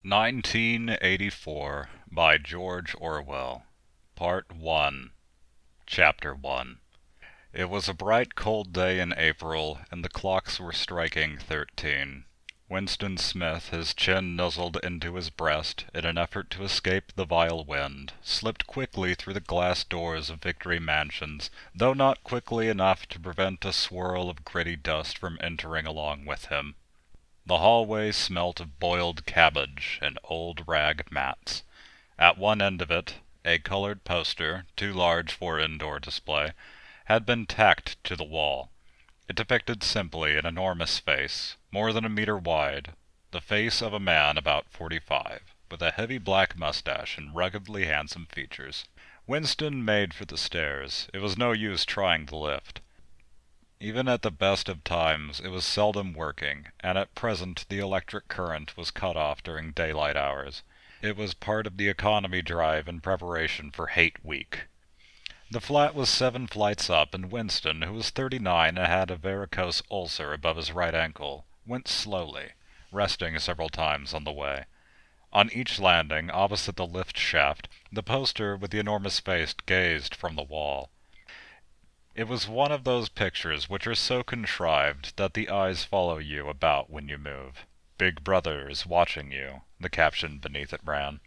1984 by George Orwell. Part 1. Chapter 1. It was a bright, cold day in April, and the clocks were striking 13. Winston Smith, his chin nuzzled into his breast in an effort to escape the vile wind, slipped quickly through the glass doors of Victory Mansions, though not quickly enough to prevent a swirl of gritty dust from entering along with him. The hallway smelt of boiled cabbage and old rag mats. At one end of it, a colored poster, too large for indoor display, had been tacked to the wall. It depicted simply an enormous face, more than a meter wide, the face of a man about 45, with a heavy black mustache and ruggedly handsome features. Winston made for the stairs. It was no use trying the lift. Even at the best of times it was seldom working, and at present the electric current was cut off during daylight hours. It was part of the economy drive in preparation for Hate Week. The flat was 7 flights up, and Winston, who was 39 and had a varicose ulcer above his right ankle, went slowly, resting several times on the way. On each landing, opposite the lift shaft, the poster with the enormous face gazed from the wall. It was one of those pictures which are so contrived that the eyes follow you about when you move. "Big Brother is watching you," the caption beneath it ran.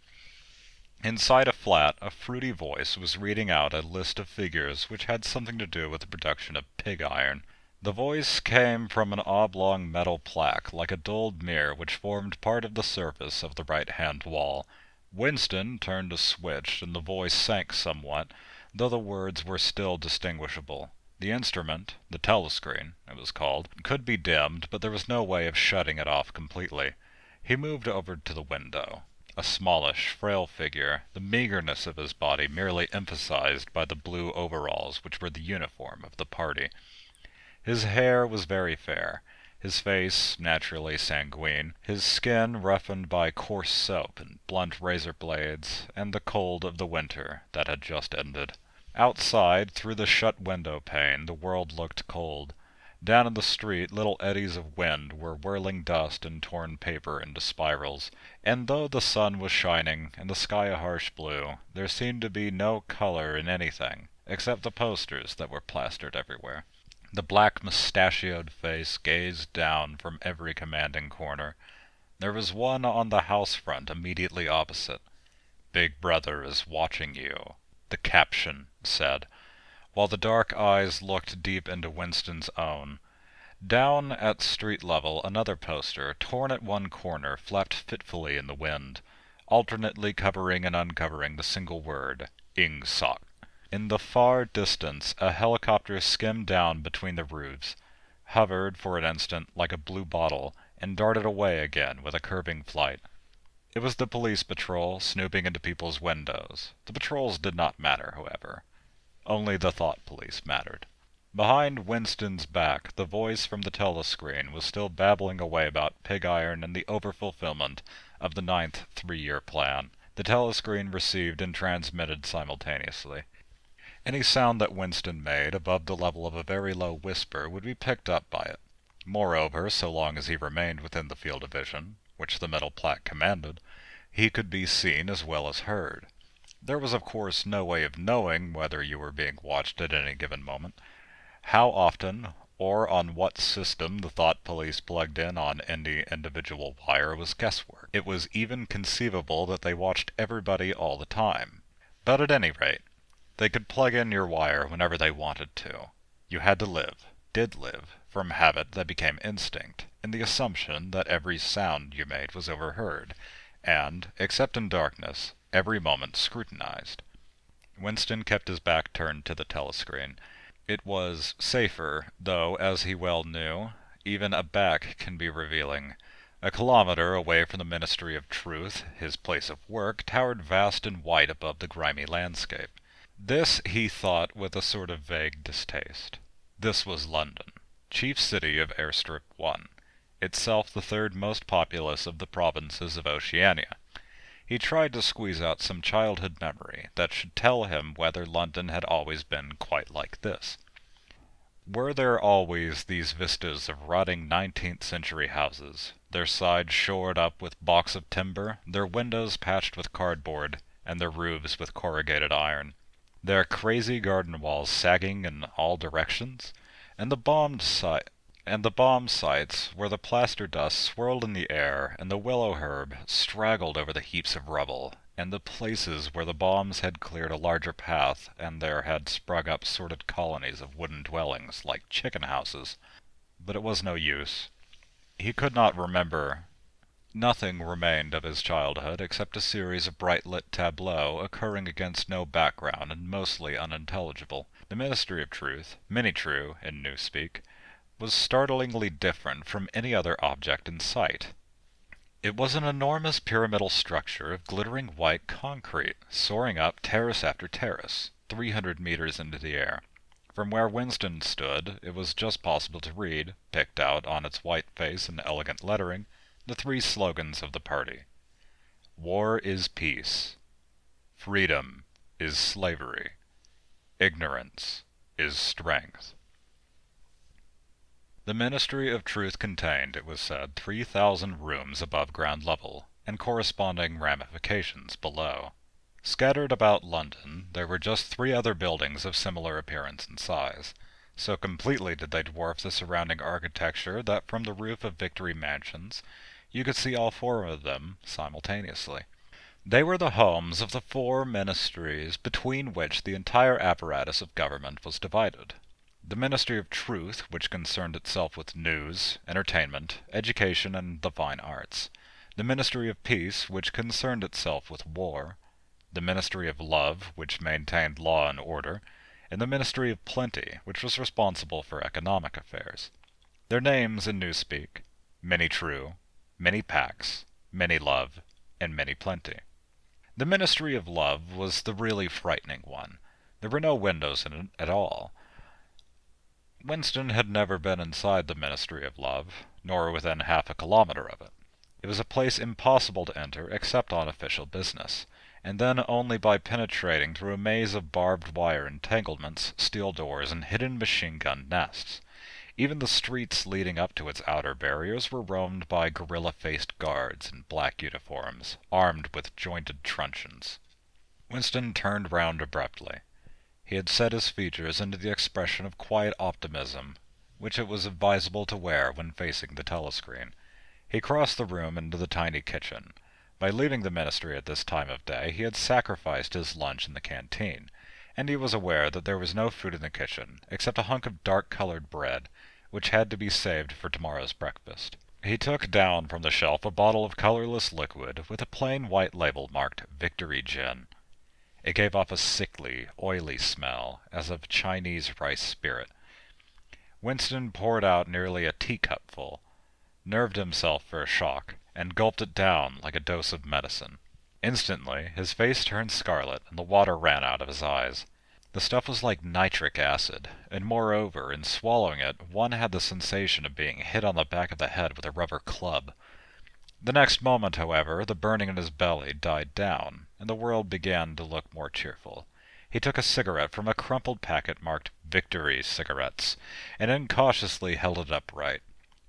Inside a flat, a fruity voice was reading out a list of figures which had something to do with the production of pig iron. The voice came from an oblong metal plaque, like a dulled mirror, which formed part of the surface of the right-hand wall. Winston turned a switch, and the voice sank somewhat, though the words were still distinguishable. The instrument, the telescreen, it was called, could be dimmed, but there was no way of shutting it off completely. He moved over to the window. A smallish, frail figure, the meagerness of his body merely emphasized by the blue overalls which were the uniform of the party. His hair was very fair, his face naturally sanguine, his skin roughened by coarse soap and blunt razor blades, and the cold of the winter that had just ended. Outside, through the shut window pane, the world looked cold. Down in the street, little eddies of wind were whirling dust and torn paper into spirals, and though the sun was shining and the sky a harsh blue, there seemed to be no color in anything, except the posters that were plastered everywhere. The black mustachioed face gazed down from every commanding corner. There was one on the house front immediately opposite. "Big Brother is watching you," the caption said, while the dark eyes looked deep into Winston's own. Down at street level, another poster, torn at one corner, flapped fitfully in the wind, alternately covering and uncovering the single word, "Ingsoc." In the far distance, a helicopter skimmed down between the roofs, hovered for an instant like a blue bottle, and darted away again with a curving flight. It was the police patrol, snooping into people's windows. The patrols did not matter, however. Only the thought police mattered. Behind Winston's back, the voice from the telescreen was still babbling away about pig iron and the overfulfillment of the 9th three-year plan. The telescreen received and transmitted simultaneously. Any sound that Winston made above the level of a very low whisper would be picked up by it. Moreover, so long as he remained within the field of vision, which the metal plaque commanded, he could be seen as well as heard. There was of course no way of knowing whether you were being watched at any given moment. How often, or on what system the thought police plugged in on any individual wire was guesswork. It was even conceivable that they watched everybody all the time. But at any rate, they could plug in your wire whenever they wanted to. You had to live, did live, from habit that became instinct, in the assumption that every sound you made was overheard, and, except in darkness, every moment scrutinized. Winston kept his back turned to the telescreen. It was safer, though, as he well knew, even a back can be revealing. A kilometer away from the Ministry of Truth, his place of work towered vast and white above the grimy landscape. This he thought with a sort of vague distaste. This was London, chief city of Airstrip 1, itself the third most populous of the provinces of Oceania. He tried to squeeze out some childhood memory that should tell him whether London had always been quite like this. Were there always these vistas of rotting 19th-century houses, their sides shored up with balks of timber, their windows patched with cardboard, and their roofs with corrugated iron, their crazy garden walls sagging in all directions, and the bomb sites where the plaster dust swirled in the air and the willow herb straggled over the heaps of rubble, and the places where the bombs had cleared a larger path and there had sprung up sordid colonies of wooden dwellings like chicken houses. But it was no use. He could not remember. Nothing remained of his childhood except a series of bright-lit tableaux occurring against no background and mostly unintelligible. The Ministry of Truth, mini-true in Newspeak, was startlingly different from any other object in sight. It was an enormous pyramidal structure of glittering white concrete, soaring up terrace after terrace, 300 meters into the air. From where Winston stood, it was just possible to read, picked out on its white face in elegant lettering, the three slogans of the party. War is peace. Freedom is slavery. Ignorance is strength. The Ministry of Truth contained, it was said, 3,000 rooms above ground level, and corresponding ramifications below. Scattered about London, there were just 3 other buildings of similar appearance and size. So completely did they dwarf the surrounding architecture that from the roof of Victory Mansions you could see all 4 of them simultaneously. They were the homes of the 4 ministries between which the entire apparatus of government was divided. The Ministry of Truth, which concerned itself with news, entertainment, education, and the fine arts. The Ministry of Peace, which concerned itself with war. The Ministry of Love, which maintained law and order. And the Ministry of Plenty, which was responsible for economic affairs. Their names in Newspeak: Many True, Many Pax, Many Love, and Many Plenty. The Ministry of Love was the really frightening one. There were no windows in it at all. Winston had never been inside the Ministry of Love, nor within half a kilometer of it. It was a place impossible to enter except on official business, and then only by penetrating through a maze of barbed wire entanglements, steel doors, and hidden machine-gun nests. Even the streets leading up to its outer barriers were roamed by gorilla-faced guards in black uniforms, armed with jointed truncheons. Winston turned round abruptly. He had set his features into the expression of quiet optimism which it was advisable to wear when facing the telescreen. He crossed the room into the tiny kitchen. By leaving the ministry at this time of day, he had sacrificed his lunch in the canteen, and he was aware that there was no food in the kitchen except a hunk of dark-colored bread, which had to be saved for tomorrow's breakfast. He took down from the shelf a bottle of colorless liquid with a plain white label marked Victory Gin. It gave off a sickly, oily smell, as of Chinese rice spirit. Winston poured out nearly a teacupful, nerved himself for a shock, and gulped it down like a dose of medicine. Instantly, his face turned scarlet, and the water ran out of his eyes. The stuff was like nitric acid, and moreover, in swallowing it, one had the sensation of being hit on the back of the head with a rubber club. The next moment, however, the burning in his belly died down, and the world began to look more cheerful. He took a cigarette from a crumpled packet marked Victory Cigarettes, and incautiously held it upright.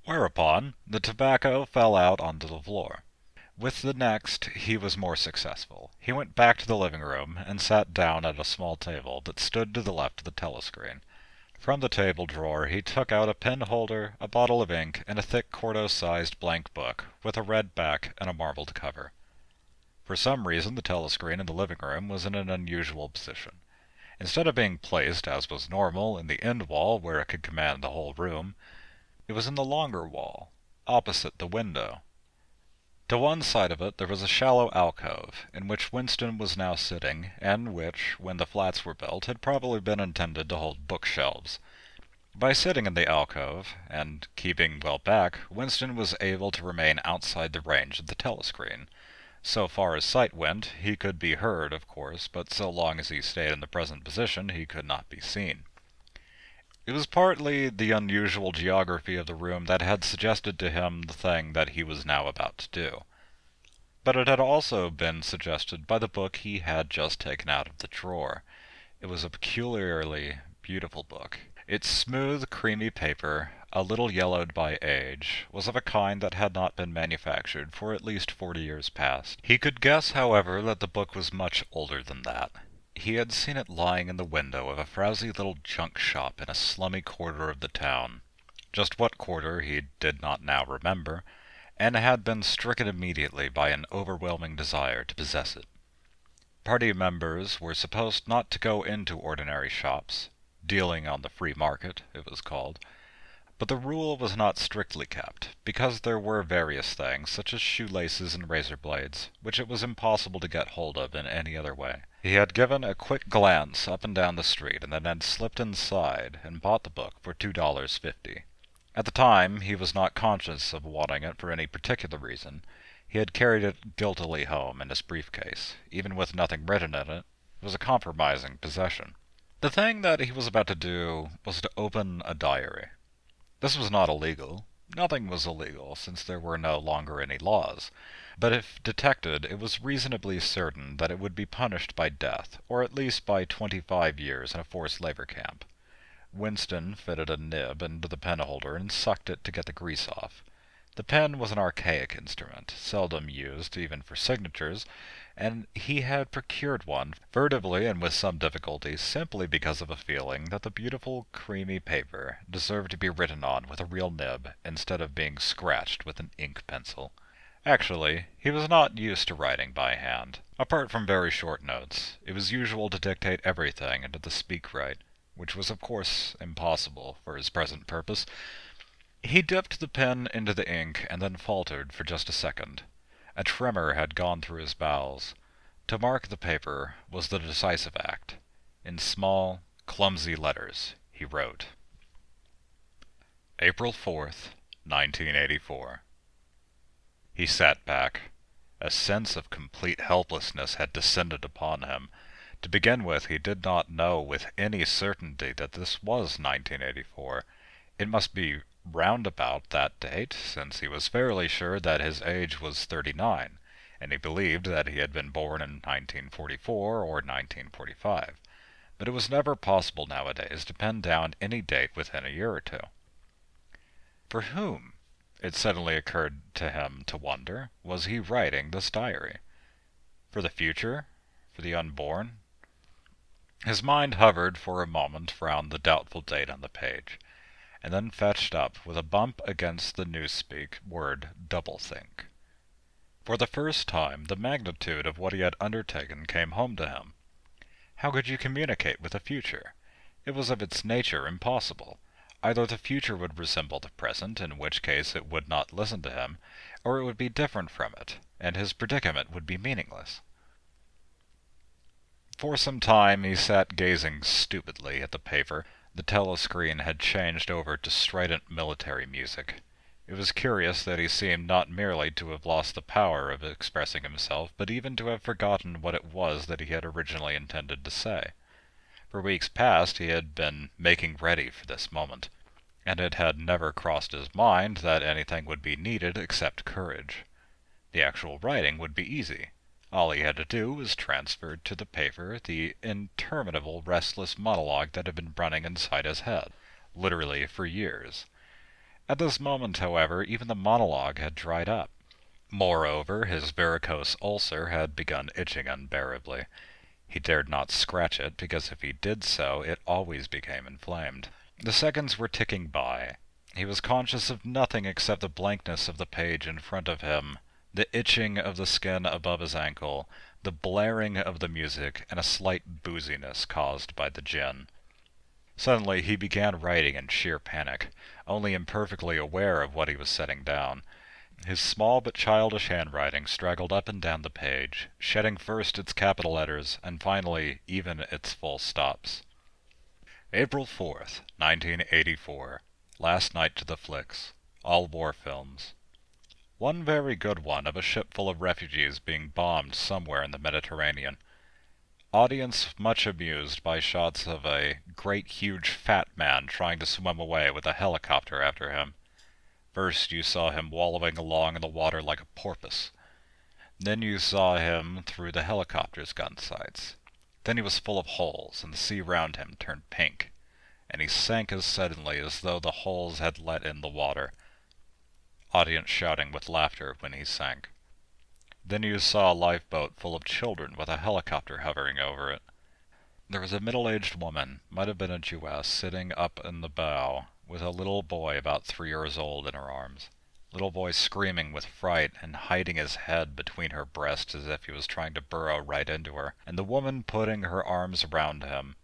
Whereupon the tobacco fell out onto the floor. With the next he was more successful. He went back to the living room and sat down at a small table that stood to the left of the telescreen. From the table drawer he took out a pen holder, a bottle of ink, and a thick quarto-sized blank book with a red back and a marbled cover. For some reason the telescreen in the living room was in an unusual position. Instead of being placed, as was normal, in the end wall where it could command the whole room, it was in the longer wall, opposite the window. To one side of it there was a shallow alcove, in which Winston was now sitting, and which, when the flats were built, had probably been intended to hold bookshelves. By sitting in the alcove, and keeping well back, Winston was able to remain outside the range of the telescreen. So far as sight went, he could be heard, of course, but so long as he stayed in the present position, he could not be seen. It was partly the unusual geography of the room that had suggested to him the thing that he was now about to do. But it had also been suggested by the book he had just taken out of the drawer. It was a peculiarly beautiful book, Its smooth, creamy paper, a little yellowed by age, was of a kind that had not been manufactured for at least 40 years past. He could guess, however, that the book was much older than that. He had seen it lying in the window of a frowsy little junk shop in a slummy quarter of the town. Just what quarter he did not now remember, and had been stricken immediately by an overwhelming desire to possess it. Party members were supposed not to go into ordinary shops, dealing on the free market, it was called, but the rule was not strictly kept, because there were various things, such as shoelaces and razor blades, which it was impossible to get hold of in any other way. He had given a quick glance up and down the street, and then had slipped inside and bought the book for $2.50. At the time, he was not conscious of wanting it for any particular reason. He had carried it guiltily home in his briefcase. Even with nothing written in it, it was a compromising possession. The thing that he was about to do was to open a diary. This was not illegal. Nothing was illegal, since there were no longer any laws. But if detected, it was reasonably certain that it would be punished by death, or at least by 25 years in a forced labor camp. Winston fitted a nib into the pen holder and sucked it to get the grease off. The pen was an archaic instrument, seldom used even for signatures, and he had procured one, furtively and with some difficulty, simply because of a feeling that the beautiful, creamy paper deserved to be written on with a real nib, instead of being scratched with an ink pencil. Actually, he was not used to writing by hand. Apart from very short notes, it was usual to dictate everything into the speak-write, which was of course impossible for his present purpose. He dipped the pen into the ink and then faltered for just a second. A tremor had gone through his bowels. To mark the paper was the decisive act. In small, clumsy letters, he wrote, April 4th, 1984. He sat back. A sense of complete helplessness had descended upon him. To begin with, he did not know with any certainty that this was 1984. It must be round about that date, since he was fairly sure that his age was 39, and he believed that he had been born in 1944 or 1945. But it was never possible nowadays to pin down any date within a year or two. For whom, it suddenly occurred to him to wonder, was he writing this diary? For the future? For the unborn? His mind hovered for a moment round the doubtful date on the page, and then fetched up with a bump against the newspeak word doublethink. For the first time, the magnitude of what he had undertaken came home to him. How could you communicate with the future? It was of its nature impossible. Either the future would resemble the present, in which case it would not listen to him, or it would be different from it, and his predicament would be meaningless. For some time he sat gazing stupidly at the paper. The telescreen had changed over to strident military music. It was curious that he seemed not merely to have lost the power of expressing himself, but even to have forgotten what it was that he had originally intended to say. For weeks past he had been making ready for this moment, and it had never crossed his mind that anything would be needed except courage. The actual writing would be easy. All he had to do was transfer to the paper the interminable restless monologue that had been running inside his head, literally for years. At this moment, however, even the monologue had dried up. Moreover, his varicose ulcer had begun itching unbearably. He dared not scratch it, because if he did so, it always became inflamed. The seconds were ticking by. He was conscious of nothing except the blankness of the page in front of him, the itching of the skin above his ankle, the blaring of the music, and a slight booziness caused by the gin. Suddenly he began writing in sheer panic, only imperfectly aware of what he was setting down. His small but childish handwriting straggled up and down the page, shedding first its capital letters, and finally even its full stops. April 4th, 1984. Last night to the flicks. All war films. One very good one of a ship full of refugees being bombed somewhere in the Mediterranean. Audience much amused by shots of a great huge fat man trying to swim away with a helicopter after him. First you saw him wallowing along in the water like a porpoise. Then you saw him through the helicopter's gun sights. Then he was full of holes, and the sea round him turned pink. and he sank as suddenly as though the holes had let in the water. Audience shouting with laughter when he sank. Then you saw a lifeboat full of children with a helicopter hovering over it. There was a middle-aged woman, might have been a Jewess, sitting up in the bow, with a little boy about 3 years old in her arms. Little boy screaming with fright and hiding his head between her breasts as if he was trying to burrow right into her, and the woman putting her arms around him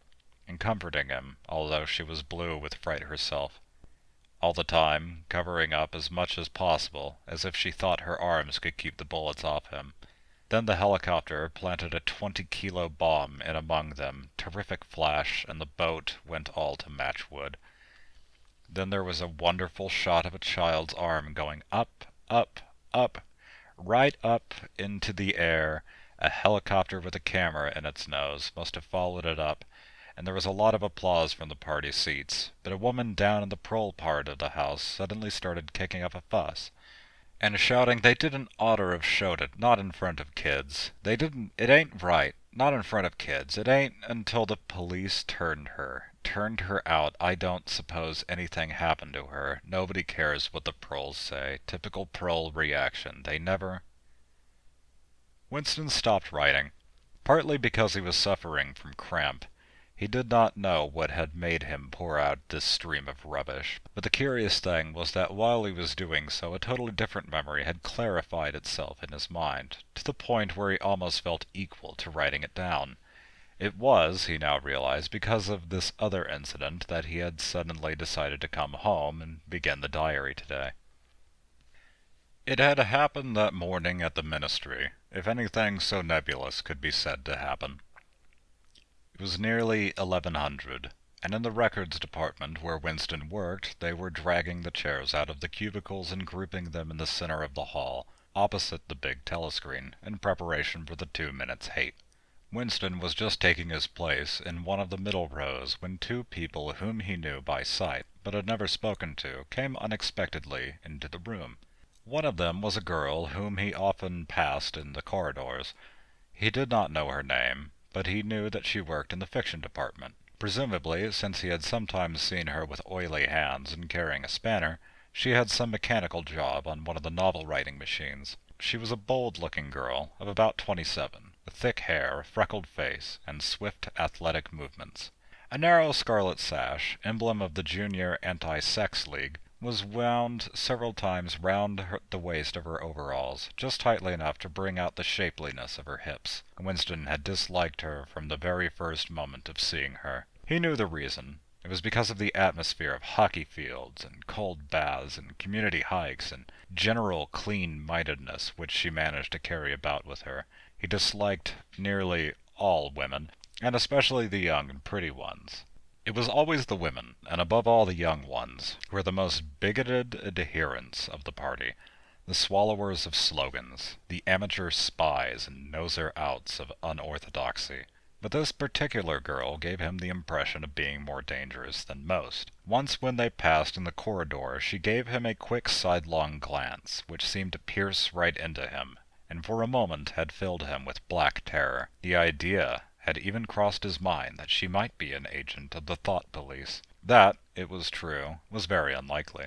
and comforting him, although she was blue with fright herself. All the time, covering up as much as possible, as if she thought her arms could keep the bullets off him. Then the helicopter planted a 20-kilo bomb in among them, terrific flash, and the boat went all to matchwood. Then there was a wonderful shot of a child's arm going up, up, up, right up into the air. A helicopter with a camera in its nose must have followed it up, and there was a lot of applause from the party seats. But a woman down in the prole part of the house suddenly started kicking up a fuss and shouting they didn't oughter have showed it, not in front of kids. It ain't right, not in front of kids. It ain't until the police turned her out. I don't suppose anything happened to her. Nobody cares what the proles say. Typical prole reaction. They never... Winston stopped writing, partly because he was suffering from cramp. He did not know what had made him pour out this stream of rubbish, but the curious thing was that while he was doing so a totally different memory had clarified itself in his mind, to the point where he almost felt equal to writing it down. It was, he now realized, because of this other incident that he had suddenly decided to come home and begin the diary today. It had happened that morning at the ministry, if anything so nebulous could be said to happen. It was nearly 1100, and in the records department where Winston worked, they were dragging the chairs out of the cubicles and grouping them in the center of the hall, opposite the big telescreen, in preparation for the 2 minutes hate. Winston was just taking his place in one of the middle rows when 2 people whom he knew by sight, but had never spoken to, came unexpectedly into the room. One of them was a girl whom he often passed in the corridors. He did not know her name, but he knew that she worked in the fiction department. Presumably, since he had sometimes seen her with oily hands and carrying a spanner, she had some mechanical job on one of the novel-writing machines. She was a bold-looking girl of about 27, with thick hair, a freckled face, and swift, athletic movements. A narrow scarlet sash, emblem of the Junior Anti-Sex League, was wound several times round the waist of her overalls, just tightly enough to bring out the shapeliness of her hips. Winston had disliked her from the very first moment of seeing her. He knew the reason. It was because of the atmosphere of hockey fields and cold baths and community hikes and general clean-mindedness which she managed to carry about with her. He disliked nearly all women, and especially the young and pretty ones. It was always the women, and above all the young ones, who were the most bigoted adherents of the party, the swallowers of slogans, the amateur spies and noser-outs of unorthodoxy. But this particular girl gave him the impression of being more dangerous than most. Once when they passed in the corridor, she gave him a quick sidelong glance, which seemed to pierce right into him, and for a moment had filled him with black terror. The idea had even crossed his mind that she might be an agent of the thought police. That, it was true, was very unlikely.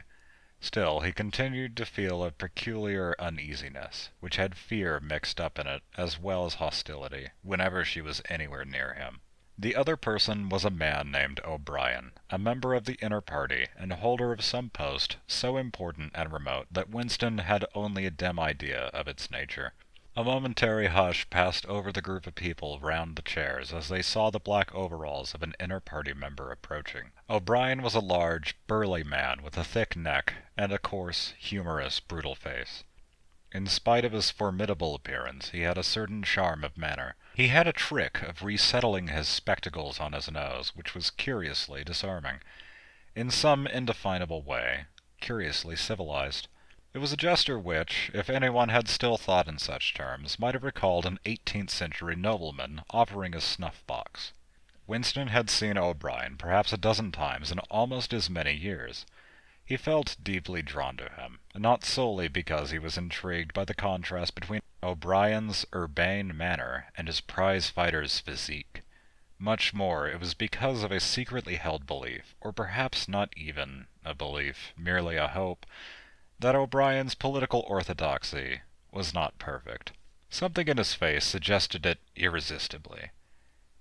Still, he continued to feel a peculiar uneasiness, which had fear mixed up in it as well as hostility, whenever she was anywhere near him. The other person was a man named O'Brien, a member of the inner party and holder of some post so important and remote that Winston had only a dim idea of its nature. A momentary hush passed over the group of people round the chairs as they saw the black overalls of an inner party member approaching. O'Brien was a large, burly man with a thick neck and a coarse, humorous, brutal face. In spite of his formidable appearance, he had a certain charm of manner. He had a trick of resettling his spectacles on his nose, which was curiously disarming. In some indefinable way, curiously civilized. It was a gesture which, if anyone had still thought in such terms, might have recalled an 18th-century nobleman offering a snuff-box. Winston had seen O'Brien perhaps a dozen times in almost as many years. He felt deeply drawn to him, not solely because he was intrigued by the contrast between O'Brien's urbane manner and his prize-fighter's physique, Much more, it was because of a secretly held belief, or perhaps not even a belief, merely a hope, that O'Brien's political orthodoxy was not perfect. Something in his face suggested it irresistibly.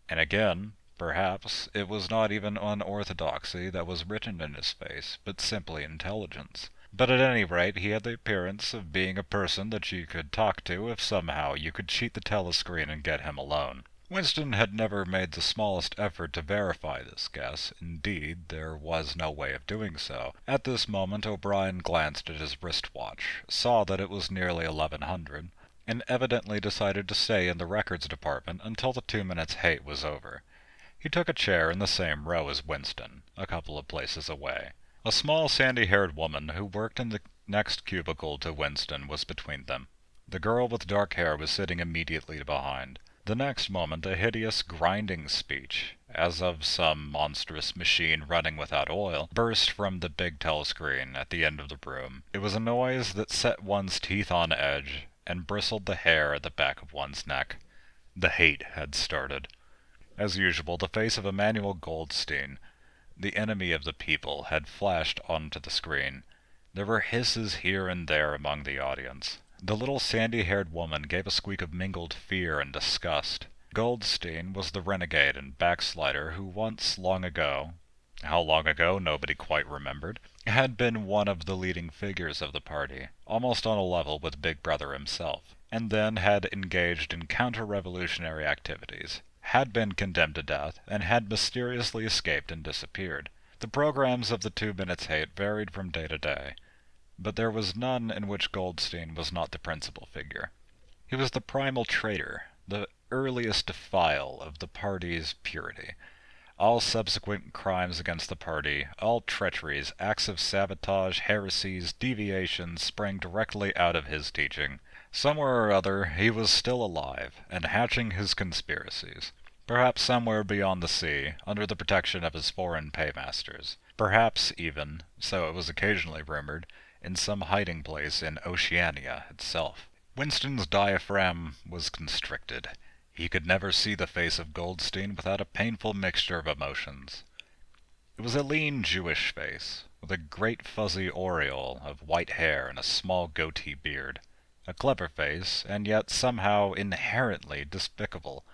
And again, perhaps, it was not even unorthodoxy that was written in his face, but simply intelligence. But at any rate, he had the appearance of being a person that you could talk to if somehow you could cheat the telescreen and get him alone. Winston had never made the smallest effort to verify this guess. Indeed, there was no way of doing so. At this moment, O'Brien glanced at his wristwatch, saw that it was nearly 1100, and evidently decided to stay in the records department until the 2 minutes hate was over. He took a chair in the same row as Winston, a couple of places away. A small sandy-haired woman who worked in the next cubicle to Winston was between them. The girl with dark hair was sitting immediately behind. The next moment a hideous grinding speech, as of some monstrous machine running without oil, burst from the big telescreen at the end of the room. It was a noise that set one's teeth on edge and bristled the hair at the back of one's neck. The hate had started. As usual, the face of Emmanuel Goldstein, the enemy of the people, had flashed onto the screen. There were hisses here and there among the audience. The little sandy-haired woman gave a squeak of mingled fear and disgust. Goldstein was the renegade and backslider who once, long ago, how long ago nobody quite remembered, had been one of the leading figures of the party, almost on a level with Big Brother himself, and then had engaged in counter-revolutionary activities, had been condemned to death, and had mysteriously escaped and disappeared. The programs of the 2 Minutes Hate varied from day to day, but there was none in which Goldstein was not the principal figure. He was the primal traitor, the earliest defile of the party's purity. All subsequent crimes against the party, all treacheries, acts of sabotage, heresies, deviations, sprang directly out of his teaching. Somewhere or other he was still alive, and hatching his conspiracies. Perhaps somewhere beyond the sea, under the protection of his foreign paymasters. Perhaps even, so it was occasionally rumored, in some hiding place in Oceania itself. Winston's diaphragm was constricted. He could never see the face of Goldstein without a painful mixture of emotions. It was a lean Jewish face, with a great fuzzy aureole of white hair and a small goatee beard. A clever face, and yet somehow inherently despicable,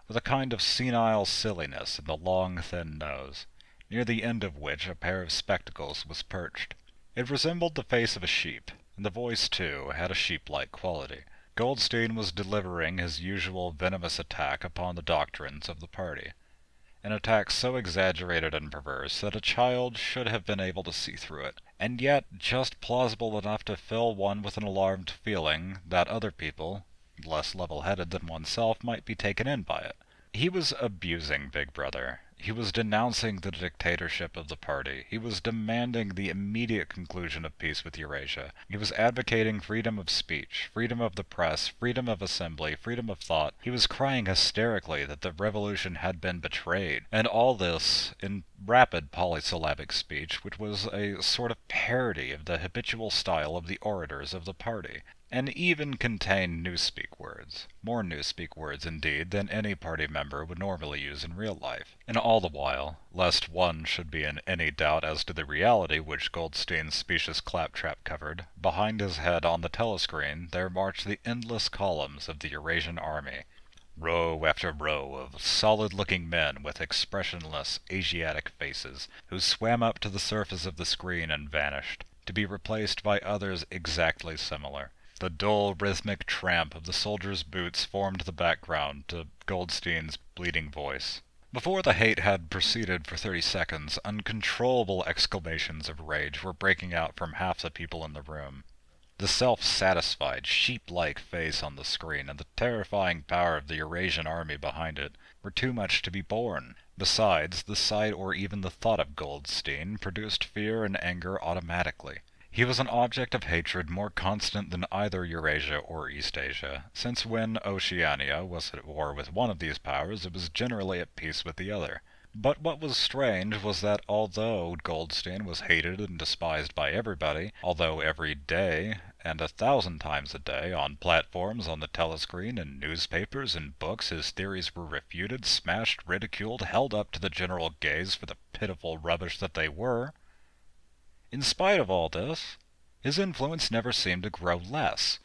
with a kind of senile silliness in the long, thin nose, near the end of which a pair of spectacles was perched. It resembled the face of a sheep, and the voice, too, had a sheep-like quality. Goldstein was delivering his usual venomous attack upon the doctrines of the party, an attack so exaggerated and perverse that a child should have been able to see through it, and yet just plausible enough to fill one with an alarmed feeling that other people, less level-headed than oneself, might be taken in by it. He was abusing Big Brother. He was denouncing the dictatorship of the party. He was demanding the immediate conclusion of peace with Eurasia. He was advocating freedom of speech, freedom of the press, freedom of assembly, freedom of thought. He was crying hysterically that the revolution had been betrayed. And all this in rapid polysyllabic speech, which was a sort of parody of the habitual style of the orators of the party, and even contained newspeak words. More newspeak words, indeed, than any party member would normally use in real life. And all the while, lest one should be in any doubt as to the reality which Goldstein's specious claptrap covered, behind his head on the telescreen there marched the endless columns of the Eurasian army. Row after row of solid-looking men with expressionless Asiatic faces, who swam up to the surface of the screen and vanished, to be replaced by others exactly similar. The dull, rhythmic tramp of the soldiers' boots formed the background to Goldstein's bleeding voice. Before the hate had proceeded for 30 seconds, uncontrollable exclamations of rage were breaking out from half the people in the room. The self-satisfied, sheep-like face on the screen and the terrifying power of the Eurasian army behind it were too much to be borne. Besides, the sight or even the thought of Goldstein produced fear and anger automatically. He was an object of hatred more constant than either Eurasia or Eastasia, since when Oceania was at war with one of these powers, it was generally at peace with the other. But what was strange was that although Goldstein was hated and despised by everybody, although every day and 1,000 times a day, on platforms, on the telescreen, in newspapers and books, his theories were refuted, smashed, ridiculed, held up to the general gaze for the pitiful rubbish that they were. In spite of all this, his influence never seemed to grow less.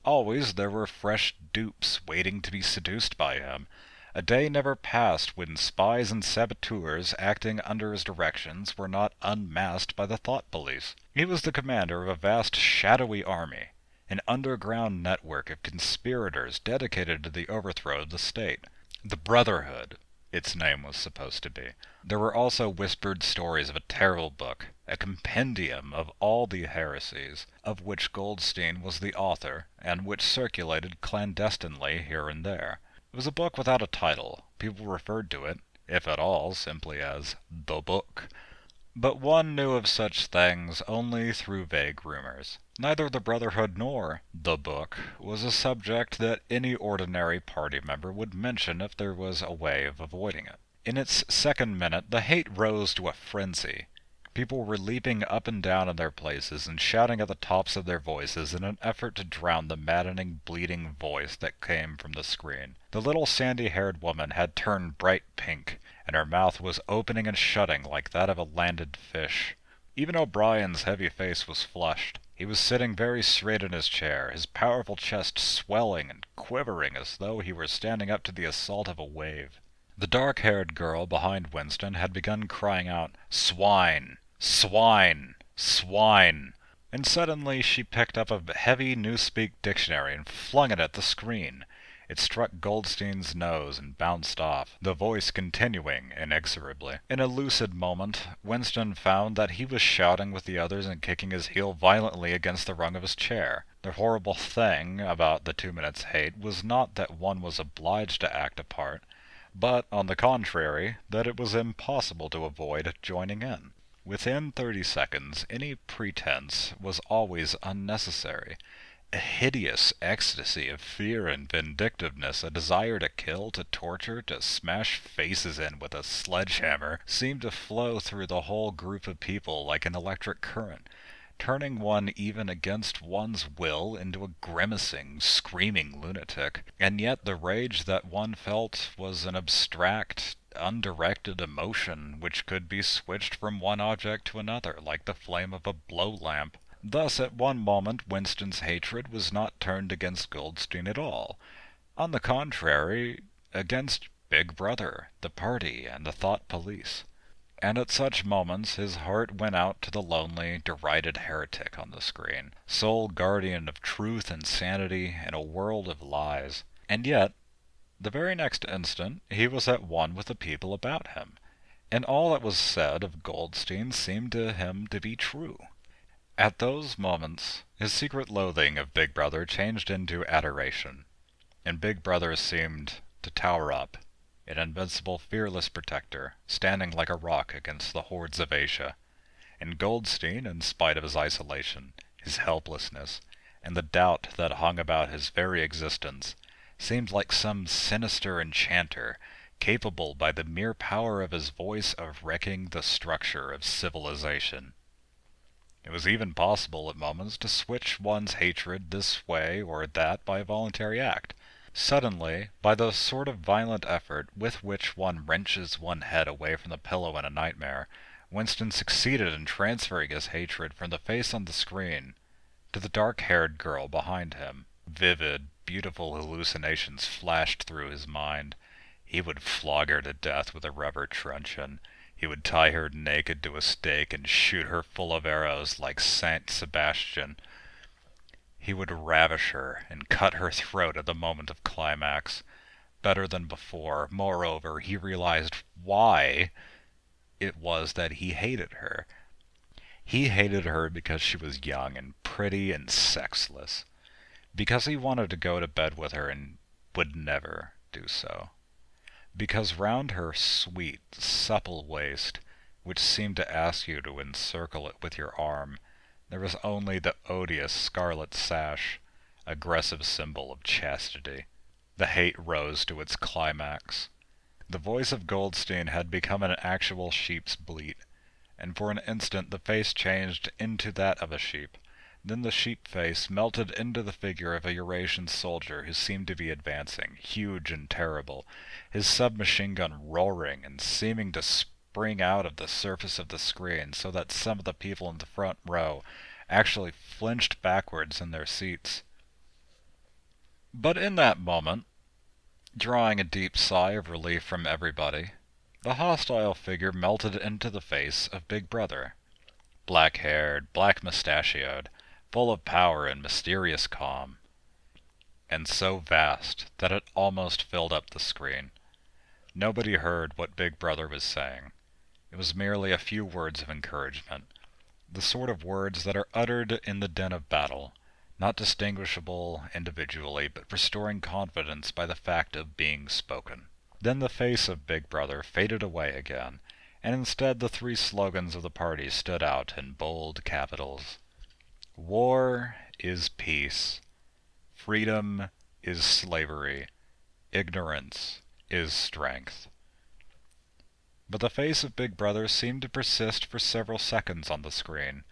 Always there were fresh dupes waiting to be seduced by him. A day never passed when spies and saboteurs acting under his directions were not unmasked by the thought police. He was the commander of a vast shadowy army, an underground network of conspirators dedicated to the overthrow of the state. The Brotherhood, its name was supposed to be. There were also whispered stories of a terrible book, a compendium of all the heresies, of which Goldstein was the author, and which circulated clandestinely here and there. It was a book without a title. People referred to it, if at all, simply as the book. But one knew of such things only through vague rumors. Neither the Brotherhood nor the book was a subject that any ordinary party member would mention if there was a way of avoiding it. In its second minute, the hate rose to a frenzy. People were leaping up and down in their places and shouting at the tops of their voices in an effort to drown the maddening, bleating voice that came from the screen. The little sandy-haired woman had turned bright pink, and her mouth was opening and shutting like that of a landed fish. Even O'Brien's heavy face was flushed. He was sitting very straight in his chair, his powerful chest swelling and quivering as though he were standing up to the assault of a wave. The dark-haired girl behind Winston had begun crying out, "Swine! Swine! Swine!" And suddenly she picked up a heavy Newspeak dictionary and flung it at the screen. It struck Goldstein's nose and bounced off, the voice continuing inexorably. In a lucid moment, Winston found that he was shouting with the others and kicking his heel violently against the rung of his chair. The horrible thing about the 2 minutes hate was not that one was obliged to act a part, but, on the contrary, that it was impossible to avoid joining in. Within 30 seconds, any pretense was always unnecessary. A hideous ecstasy of fear and vindictiveness, a desire to kill, to torture, to smash faces in with a sledgehammer, seemed to flow through the whole group of people like an electric current, turning one even against one's will into a grimacing, screaming lunatic. And yet the rage that one felt was an abstract, undirected emotion which could be switched from one object to another like the flame of a blow lamp. Thus, at one moment, Winston's hatred was not turned against Goldstein at all. On the contrary, against Big Brother, the party, and the thought police. And at such moments his heart went out to the lonely, derided heretic on the screen, sole guardian of truth and sanity in a world of lies. And yet, the very next instant, he was at one with the people about him, and all that was said of Goldstein seemed to him to be true. At those moments, his secret loathing of Big Brother changed into adoration, and Big Brother seemed to tower up, an invincible, fearless protector, standing like a rock against the hordes of Asia. And Goldstein, in spite of his isolation, his helplessness, and the doubt that hung about his very existence, seemed like some sinister enchanter, capable by the mere power of his voice of wrecking the structure of civilization. It was even possible at moments to switch one's hatred this way or that by a voluntary act. Suddenly, by the sort of violent effort with which one wrenches one's head away from the pillow in a nightmare, Winston succeeded in transferring his hatred from the face on the screen to the dark-haired girl behind him. Vivid, beautiful hallucinations flashed through his mind. He would flog her to death with a rubber truncheon. He would tie her naked to a stake and shoot her full of arrows like Saint Sebastian. He would ravish her and cut her throat at the moment of climax. Better than before, moreover, he realized why it was that he hated her. He hated her because she was young and pretty and sexless. Because he wanted to go to bed with her and would never do so. Because round her sweet, supple waist, which seemed to ask you to encircle it with your arm, there was only the odious scarlet sash, aggressive symbol of chastity. The hate rose to its climax. The voice of Goldstein had become an actual sheep's bleat, and for an instant the face changed into that of a sheep. Then the sheep face melted into the figure of a Eurasian soldier who seemed to be advancing, huge and terrible, his submachine gun roaring and seeming to spring out of the surface of the screen so that some of the people in the front row actually flinched backwards in their seats. But in that moment, drawing a deep sigh of relief from everybody, the hostile figure melted into the face of Big Brother. Black-haired, black-mustachioed, full of power and mysterious calm, and so vast that it almost filled up the screen. Nobody heard what Big Brother was saying. It was merely a few words of encouragement, the sort of words that are uttered in the din of battle, not distinguishable individually, but restoring confidence by the fact of being spoken. Then the face of Big Brother faded away again, and instead the three slogans of the party stood out in bold capitals. War is peace. Freedom is slavery. Ignorance is strength. But the face of Big Brother seemed to persist for several seconds on the screen,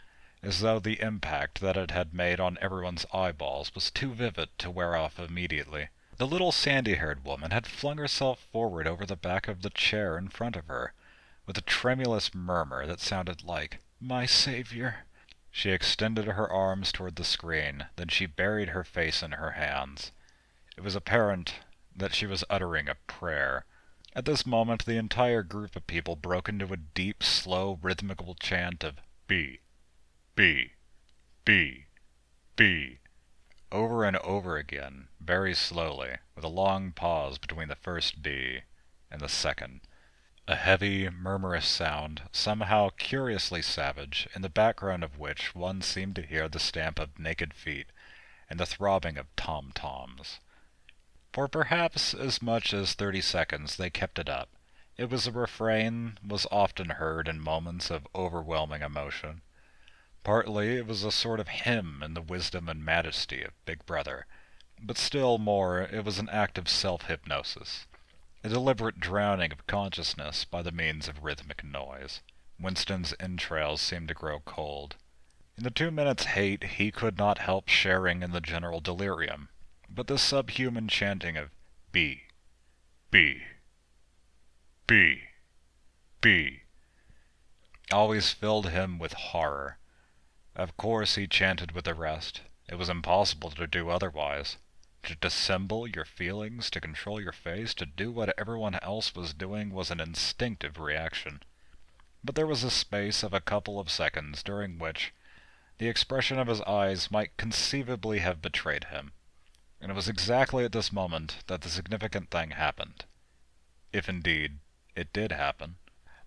as though the impact that it had made on everyone's eyeballs was too vivid to wear off immediately. The little sandy-haired woman had flung herself forward over the back of the chair in front of her, with a tremulous murmur that sounded like, "My Savior." She extended her arms toward the screen, then she buried her face in her hands. It was apparent that she was uttering a prayer. At this moment the entire group of people broke into a deep, slow, rhythmical chant of B, B, B, B, over and over again, very slowly, with a long pause between the first B and the second. A heavy, murmurous sound, somehow curiously savage, in the background of which one seemed to hear the stamp of naked feet and the throbbing of tom-toms. For perhaps as much as 30 seconds they kept it up. It was a refrain was often heard in moments of overwhelming emotion. Partly it was a sort of hymn in the wisdom and majesty of Big Brother, but still more it was an act of self-hypnosis. A deliberate drowning of consciousness by the means of rhythmic noise. Winston's entrails seemed to grow cold. In the 2 minutes' hate he could not help sharing in the general delirium, but the subhuman chanting of B, B, B, B, always filled him with horror. Of course he chanted with the rest. It was impossible to do otherwise. To dissemble your feelings, to control your face, to do what everyone else was doing was an instinctive reaction. But there was a space of a couple of seconds during which the expression of his eyes might conceivably have betrayed him, and it was exactly at this moment that the significant thing happened. If indeed it did happen.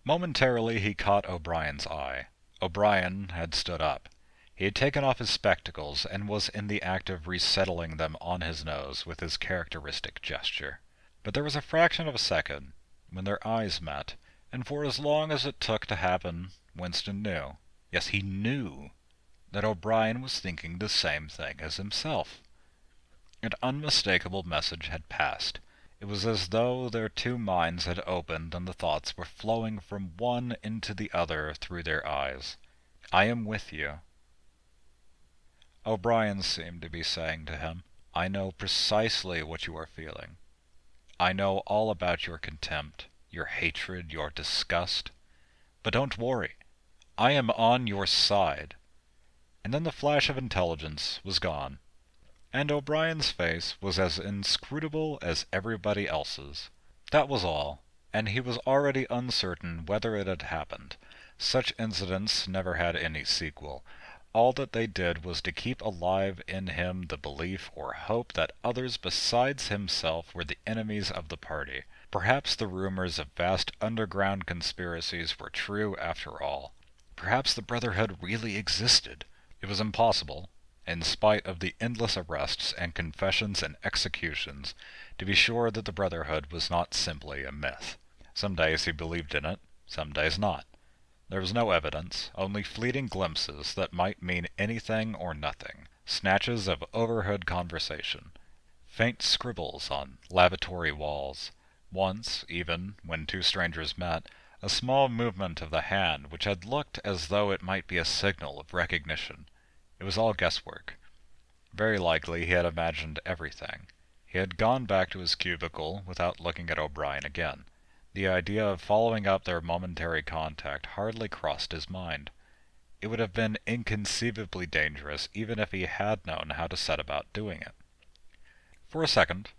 Momentarily he caught O'Brien's eye. O'Brien had stood up. He had taken off his spectacles and was in the act of resettling them on his nose with his characteristic gesture. But there was a fraction of a second when their eyes met, and for as long as it took to happen, Winston knew, yes, he knew, that O'Brien was thinking the same thing as himself. An unmistakable message had passed. It was as though their two minds had opened and the thoughts were flowing from one into the other through their eyes. "I am with you." O'Brien seemed to be saying to him, "I know precisely what you are feeling. I know all about your contempt, your hatred, your disgust. But don't worry. I am on your side." And then the flash of intelligence was gone, and O'Brien's face was as inscrutable as everybody else's. That was all, and he was already uncertain whether it had happened. Such incidents never had any sequel. All that they did was to keep alive in him the belief or hope that others besides himself were the enemies of the party. Perhaps the rumors of vast underground conspiracies were true after all. Perhaps the Brotherhood really existed. It was impossible, in spite of the endless arrests and confessions and executions, to be sure that the Brotherhood was not simply a myth. Some days he believed in it, some days not. There was no evidence, only fleeting glimpses that might mean anything or nothing, snatches of overheard conversation, faint scribbles on lavatory walls. Once, even, when two strangers met, a small movement of the hand which had looked as though it might be a signal of recognition. It was all guesswork. Very likely he had imagined everything. He had gone back to his cubicle without looking at O'Brien again. The idea of following up their momentary contact hardly crossed his mind. It would have been inconceivably dangerous even if he had known how to set about doing it. For a second,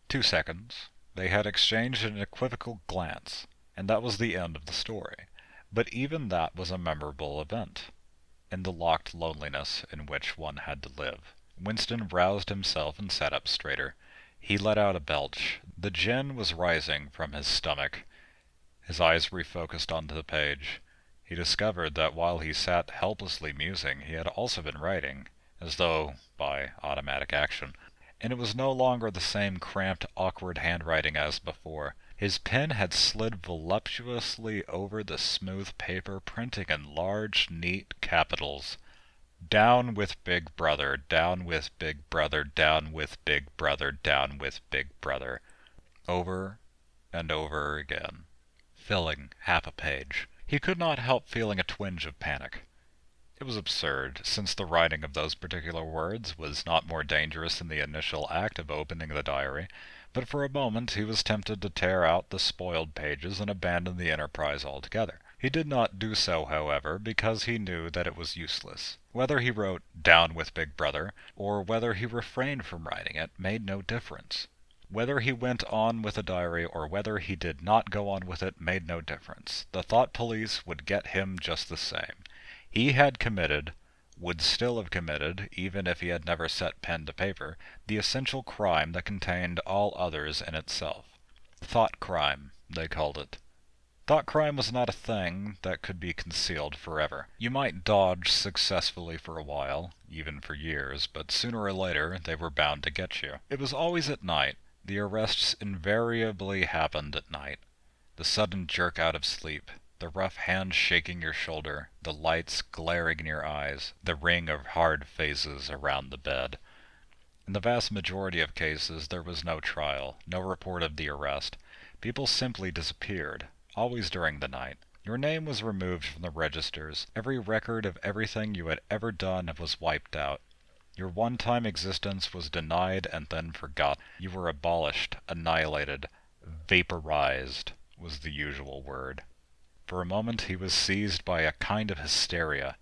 2 seconds, they had exchanged an equivocal glance, and that was the end of the story. But even that was a memorable event, in the locked loneliness in which one had to live. Winston roused himself and sat up straighter. He let out a belch. The gin was rising from his stomach. His eyes refocused onto the page. He discovered that while he sat helplessly musing, he had also been writing, as though by automatic action. And it was no longer the same cramped, awkward handwriting as before. His pen had slid voluptuously over the smooth paper, printing in large, neat capitals, "Down with Big Brother, down with Big Brother, down with Big Brother, down with Big Brother," over and over again, filling half a page. He could not help feeling a twinge of panic. It was absurd, since the writing of those particular words was not more dangerous than the initial act of opening the diary, but for a moment he was tempted to tear out the spoiled pages and abandon the enterprise altogether. He did not do so, however, because he knew that it was useless. Whether he wrote "Down with Big Brother," or whether he refrained from writing it, made no difference. Whether he went on with the diary or whether he did not go on with it made no difference. The thought police would get him just the same. He had committed, would still have committed, even if he had never set pen to paper, the essential crime that contained all others in itself. Thought crime, they called it. Thought crime was not a thing that could be concealed forever. You might dodge successfully for a while, even for years, but sooner or later they were bound to get you. It was always at night. The arrests invariably happened at night. The sudden jerk out of sleep, the rough hand shaking your shoulder, the lights glaring in your eyes, the ring of hard faces around the bed. In the vast majority of cases there was no trial, no report of the arrest. People simply disappeared, always during the night. Your name was removed from the registers. Every record of everything you had ever done was wiped out. Your one-time existence was denied and then forgotten. You were abolished, annihilated, vaporized was the usual word. For a moment he was seized by a kind of hysteria.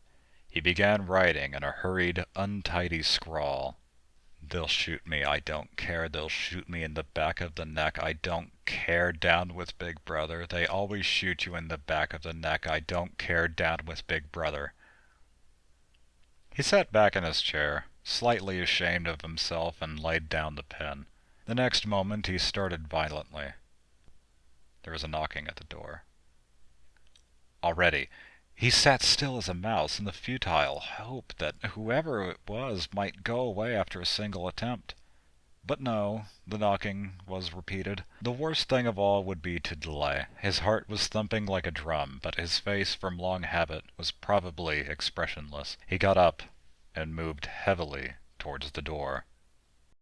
He began writing in a hurried, untidy scrawl. "They'll shoot me, I don't care. They'll shoot me in the back of the neck, I don't care. Down with Big Brother. They always shoot you in the back of the neck, I don't care. Down with Big Brother." He sat back in his chair, slightly ashamed of himself, and laid down the pen. The next moment he started violently. There was a knocking at the door. Already, he sat still as a mouse in the futile hope that whoever it was might go away after a single attempt. But no, the knocking was repeated. The worst thing of all would be to delay. His heart was thumping like a drum, but his face, from long habit, was probably expressionless. He got up and moved heavily towards the door.